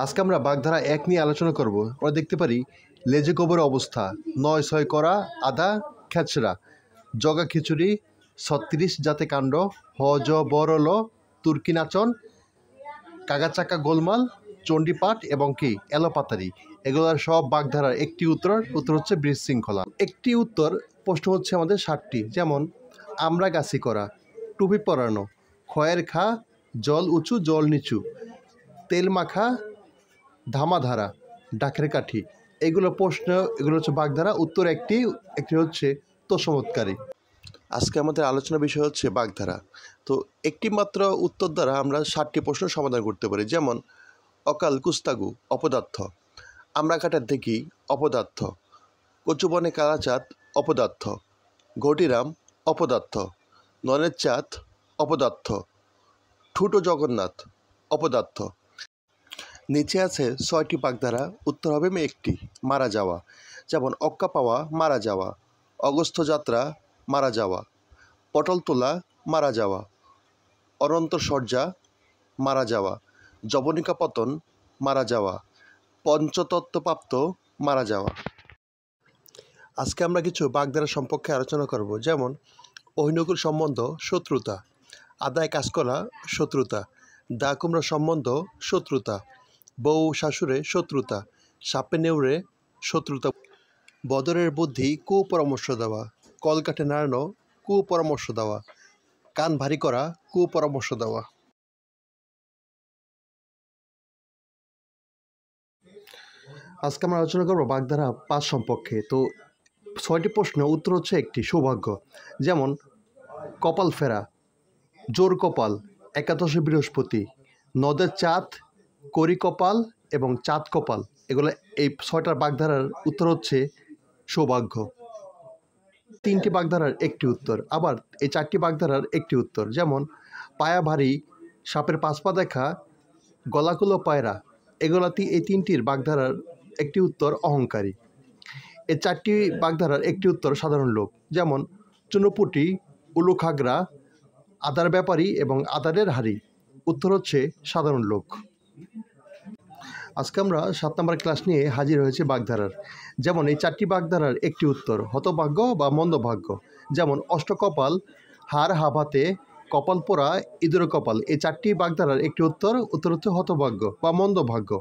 আজকে আমরা বাগধারা ১ নিয়ে আলোচনা করব। আমরা দেখতে পারি লেজে গোবরের অবস্থা, ৯-৬ করা আদা খেচড়া, জগা খিচুড়ি, ৩৬ জাতে কাণ্ড, হ জ বরল, তুর্কি নাচন, কাগাচাকা গোলমাল, চণ্ডীপাঠ এবং কি এলোপাতারি, এগুলোর সব বাগধারার একটি উত্তর হচ্ছে বিশৃঙ্খলা। একটি উত্তর প্রশ্ন হচ্ছে আমাদের ৭টি, যেমন আমরা গাছি করা, টুপি পরানো, খয়ের খা, জল উঁচু জল নিচু, তেল মাখা, ধামাধারা, ডাকের কাঠি, এগুলো প্রশ্ন, এগুলো হচ্ছে বাগধারা। উত্তর একটি হচ্ছে তোষমৎকারী। আজকে আমাদের আলোচনার বিষয় হচ্ছে বাগধারা। তো একটি মাত্র উত্তর দ্বারা আমরা ৭টি প্রশ্ন সমাধান করতে পারি, যেমন অকাল কুস্তাগু অপদার্থ, আমরা কাটার দেখি অপদার্থ, কচুবনে কালাচাঁদ অপদার্থ, ঘটিরাম অপদার্থ, ননের চাঁদ অপদার্থ, ঠুটো জগন্নাথ অপদার্থ। নিচে আছে ৬টি বাগধারা, উত্তর হবে একটি, মারা যাওয়া, যেমন অক্কা পাওয়া মারা যাওয়া, অগস্ত্য যাত্রা মারা যাওয়া, পটল তোলা মারা যাওয়া, অনন্তসজ্জা মারা যাওয়া, যবনিকা পতন মারা যাওয়া, পঞ্চতত্ত্বপ্রাপ্ত মারা যাওয়া। আজকে আমরা কিছু বাগধারা সম্পর্কে আলোচনা করব, যেমন অহিনকুল সম্বন্ধ শত্রুতা, আদায় কাজ করা শত্রুতা, দা কুমড়া সম্বন্ধ শত্রুতা, বউ শাশুড়ে শত্রুতা, সাপে নেউড়ে শত্রুতা, বদরের বুদ্ধি কুপরামর্শ দেওয়া, কলকাঠে নাড়ানো কুপরামর্শ দেওয়া, কান ভারী করা কুপরামর্শ দেওয়া। আজকে আমরা আলোচনা করবো বাগধারা ৫ সম্পর্কে। তো ৬টি প্রশ্ন, উত্তর হচ্ছে একটি, সৌভাগ্য, যেমন কপাল ফেরা, জোর কপাল, একাদশে বৃহস্পতি, নদের চাঁদ, করি কপাল এবং চাঁদ কপাল, এগুলো এই ৬টার বাগধারার উত্তর হচ্ছে সৌভাগ্য। ৩টি বাগধারার একটি উত্তর, আবার এই ৪টি বাগধারার একটি উত্তর, যেমন পায়া ভারী, সাপের ৫ পা দেখা, গলাকুলো পায়রা, এগুলাতে এই ৩টির বাগধারার একটি উত্তর অহংকারী। এই ৪টি বাগধারার একটি উত্তর সাধারণ লোক, যেমন চুনোপুটি, উলুখাগড়া, আদার ব্যাপারী এবং আদারের হাড়ি, উত্তর হচ্ছে সাধারণ লোক। আজকে আমরা ৭ নম্বর ক্লাস নিয়ে হাজির হয়েছে বাগধারার, যেমন এই 4টি বাগধারার একটি উত্তর হতভাগ্য বা মন্দভাগ্য, যেমন অষ্টকপাল, হাড় হাভাতে, কপাল পোড়া, ইঁদুর কপাল, এই 4টি বাগধারার একটি উত্তর হচ্ছে হতভাগ্য বা মন্দভাগ্য।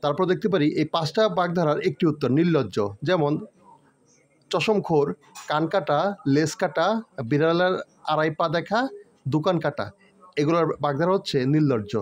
তারপর দেখতে পারি এই 5টা বাগধারার একটি উত্তর নির্লজ্জ, যেমন চশমখোর, কান কাটা, লেজ কাটা, বিড়ালের আড়াই পা দেখা, দোকান কাটা, এগুলোর বাগধারা হচ্ছে নির্লজ্জ।